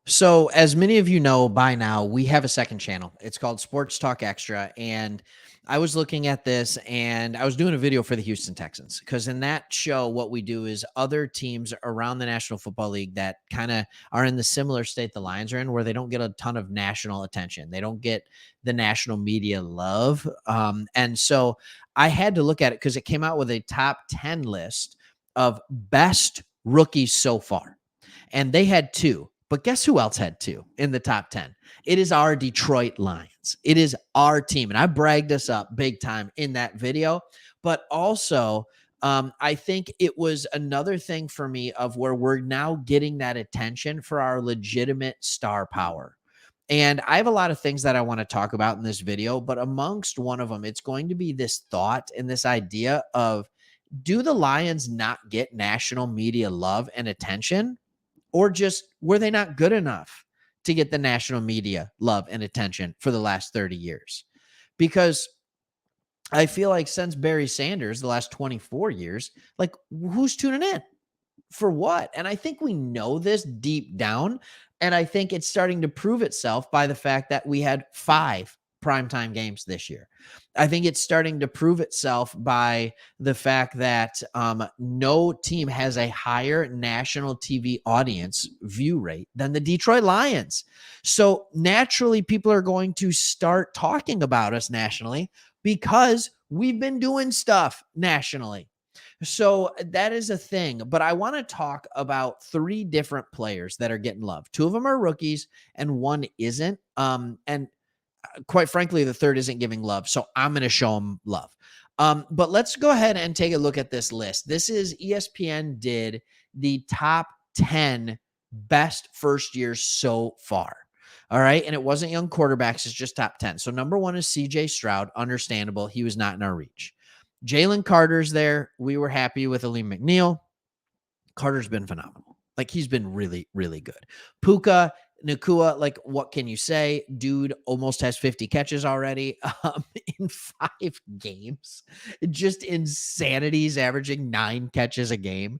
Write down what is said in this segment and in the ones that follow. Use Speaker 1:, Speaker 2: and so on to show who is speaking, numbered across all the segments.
Speaker 1: So, as many of you know by now, we have a second channel. It's called Sports Talk Extra. And I was looking at this and I was doing a video for the Houston Texans because in that show, what we do is other teams around the National Football League that kind of are in the similar state the Lions are in, where they don't get a ton of national attention. They don't get the national media love. And so I had to look at it because it came out with a top 10 list of best rookies so far. And they had two. But guess who else had two in the top 10? It is our Detroit Lions. It is our team. And I bragged us up big time in that video. But also, I think it was another thing for me of where we're now getting that attention for our legitimate star power. And I have a lot of things that I want to talk about in this video, but amongst one of them, it's going to be this thought and this idea of, do the Lions not get national media love and attention? Or just were they not good enough to get the national media love and attention for the last 30 years? Because I feel like since Barry Sanders, the last 24 years, like who's tuning in for what? And I think we know this deep down. And I think it's starting to prove itself by the fact that we had 5 primetime games this year. I think it's starting to prove itself by the fact that no team has a higher national TV audience view rate than the Detroit Lions. So naturally, people are going to start talking about us nationally because we've been doing stuff nationally. So that is a thing. But I want to talk about 3 different players that are getting love. 2 of them are rookies and one isn't. And quite frankly, the third isn't giving love. So I'm going to show him love. But let's go ahead and take a look at this list. This is ESPN did the top 10 best first years so far. All right. And it wasn't young quarterbacks, it's just top 10. So number 1 is CJ Stroud. Understandable. He was not in our reach. Jalen Carter's there. We were happy with Aleem McNeil. Carter's been phenomenal. Like he's been really, really good. Puka Nakua, like what can you say? Dude almost has 50 catches already in 5 games. Just insanity. He's averaging 9 catches a game,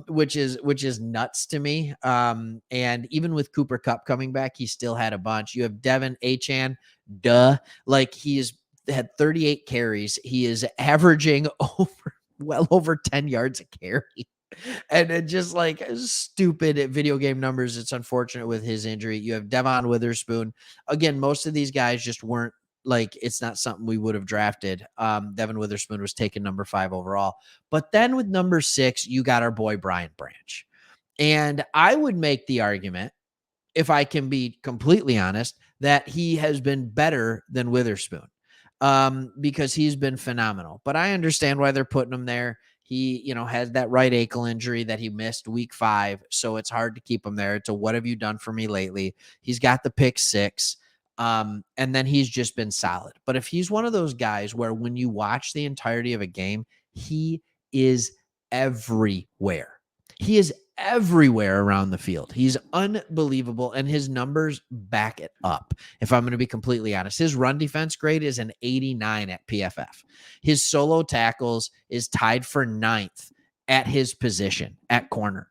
Speaker 1: which is nuts to me. And even with Cooper Kupp coming back, he still had a bunch. You have Devin Achane, like he's had 38 carries. He is averaging well over 10 yards a carry. And it just like stupid video game numbers. It's unfortunate with his injury. You have Devon Witherspoon. Again, most of these guys just weren't like, it's not something we would have drafted. Devon Witherspoon was taken number 5 overall. But then with number 6, you got our boy Brian Branch. And I would make the argument, if I can be completely honest, that he has been better than Witherspoon because he's been phenomenal. But I understand why they're putting him there. He, has that right ankle injury that he missed week 5. So it's hard to keep him there. It's a, what have you done for me lately? He's got the pick 6. And then he's just been solid. But if he's one of those guys where when you watch the entirety of a game, he is everywhere. He is everywhere around the field. He's unbelievable, and his numbers back it up. If I'm going to be completely honest, his run defense grade is an 89 at PFF. His solo tackles is tied for 9th at his position at corner.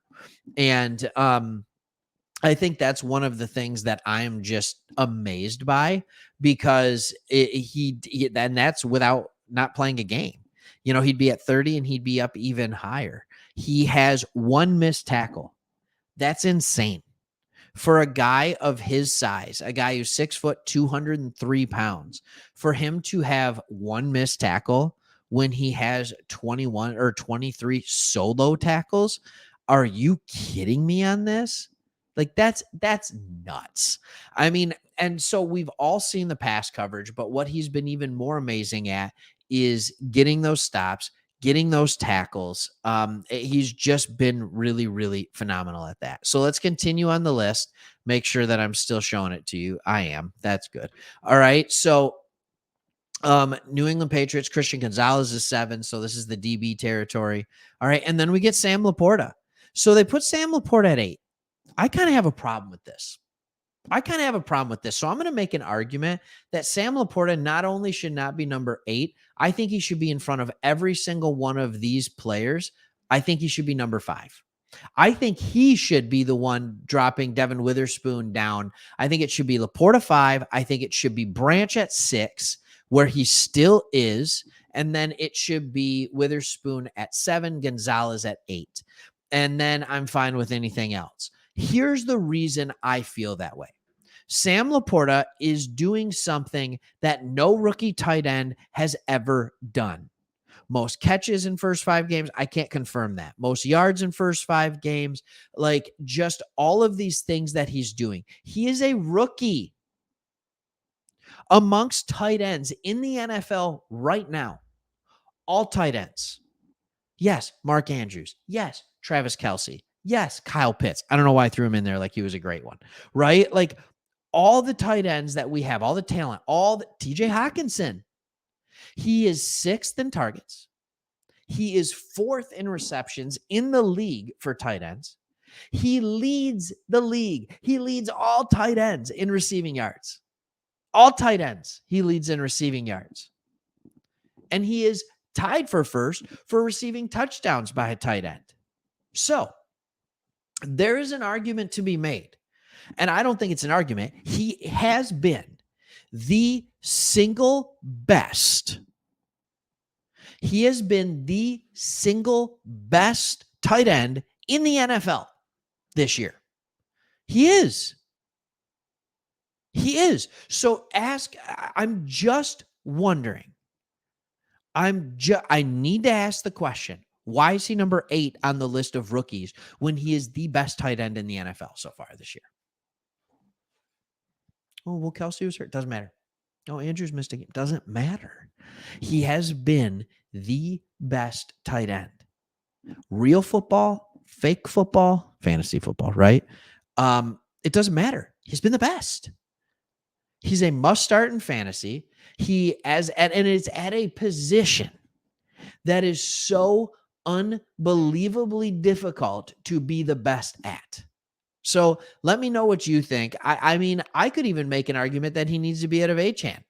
Speaker 1: And I think that's one of the things that I am just amazed by because and that's without not playing a game. He'd be at 30 and he'd be up even higher. He has 1 missed tackle. That's insane. For a guy of his size, a guy who's 6 foot, 203 pounds, for him to have 1 missed tackle when he has 21 or 23 solo tackles, are you kidding me on this? Like that's nuts. I mean, and so we've all seen the pass coverage, but what he's been even more amazing at is getting those stops, getting those tackles. He's just been really, really phenomenal at that. So let's continue on the list. Make sure that I'm still showing it to you. I am. That's good. All right. So New England Patriots, Christian Gonzalez is 7. So this is the DB territory. All right. And then we get Sam Laporta. So they put Sam Laporta at 8. I kind of have a problem with this. So I'm going to make an argument that Sam Laporta not only should not be number 8, I think he should be in front of every single one of these players. I think he should be number 5. I think he should be the one dropping Devin Witherspoon down. I think it should be Laporta 5. I think it should be Branch at 6, where he still is. And then it should be Witherspoon at 7, Gonzalez at 8. And then I'm fine with anything else. Here's the reason I feel that way. Sam Laporta is doing something that no rookie tight end has ever done. Most catches in first 5 games, I can't confirm that. Most yards in first 5 games, like just all of these things that he's doing. He is a rookie amongst tight ends in the NFL right now. All tight ends. Yes, Mark Andrews. Yes, Travis Kelce. Yes, Kyle Pitts. I don't know why I threw him in there like he was a great one, right? Like all the tight ends that we have, all the talent, all the TJ Hawkinson. He is 6th in targets. He is 4th in receptions in the league for tight ends. He leads the league. He leads all tight ends in receiving yards. All tight ends, he leads in receiving yards. And he is tied for first for receiving touchdowns by a tight end. So there is an argument to be made. And I don't think it's an argument. He has been the single best. He has been the single best tight end in the NFL this year. He is. He is. So I'm just wondering. I need to ask the question. Why is he number 8 on the list of rookies when he is the best tight end in the NFL so far this year? Oh, well, Kelce was hurt. Doesn't matter. Oh, Andrews missed a game. Doesn't matter. He has been the best tight end. Real football, fake football, fantasy football, right? It doesn't matter. He's been the best. He's a must start in fantasy. And it's at a position that is so unbelievably difficult to be the best at. So let me know what you think. I mean, I could even make an argument that he needs to be ahead of Achane,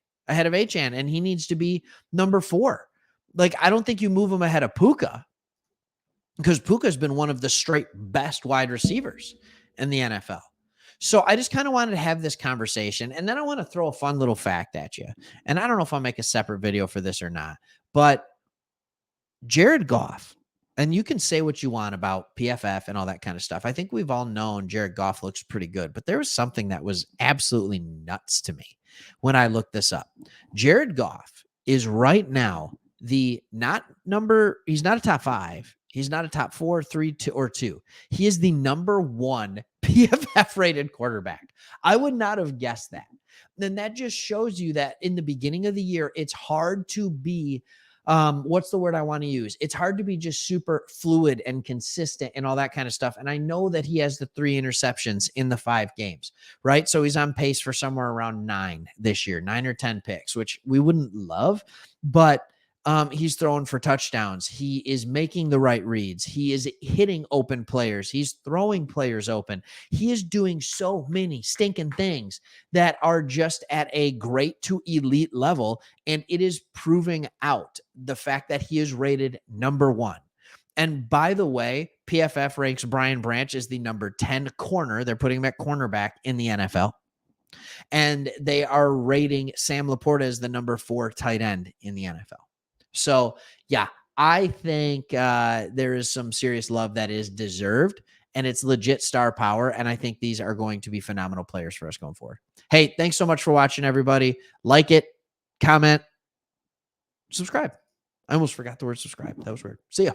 Speaker 1: and he needs to be number 4. Like, I don't think you move him ahead of Puka, because Puka's been one of the straight best wide receivers in the NFL. So I just kind of wanted to have this conversation. And then I want to throw a fun little fact at you. And I don't know if I'll make a separate video for this or not, but Jared Goff, and you can say what you want about PFF and all that kind of stuff. I think we've all known Jared Goff looks pretty good, but there was something that was absolutely nuts to me when I looked this up. Jared Goff is right now he's not a top 5. He's not a top 4, 3, 2, or 2. He is the number 1 PFF rated quarterback. I would not have guessed that. Then that just shows you that in the beginning of the year, it's hard to be what's the word I want to use? It's hard to be just super fluid and consistent and all that kind of stuff. And I know that he has the 3 interceptions in the 5 games, right? So he's on pace for somewhere around 9 this year, 9 or 10 picks, which we wouldn't love, but he's throwing for touchdowns. He is making the right reads. He is hitting open players. He's throwing players open. He is doing so many stinking things that are just at a great to elite level. And it is proving out the fact that he is rated number 1. And by the way, PFF ranks Brian Branch as the number 10 corner. They're putting him at cornerback in the NFL. And they are rating Sam Laporta as the number 4 tight end in the NFL. So, yeah, I think there is some serious love that is deserved, and it's legit star power. And I think these are going to be phenomenal players for us going forward. Hey, thanks so much for watching, everybody. Like it, comment, subscribe. I almost forgot the word subscribe. That was weird. See ya.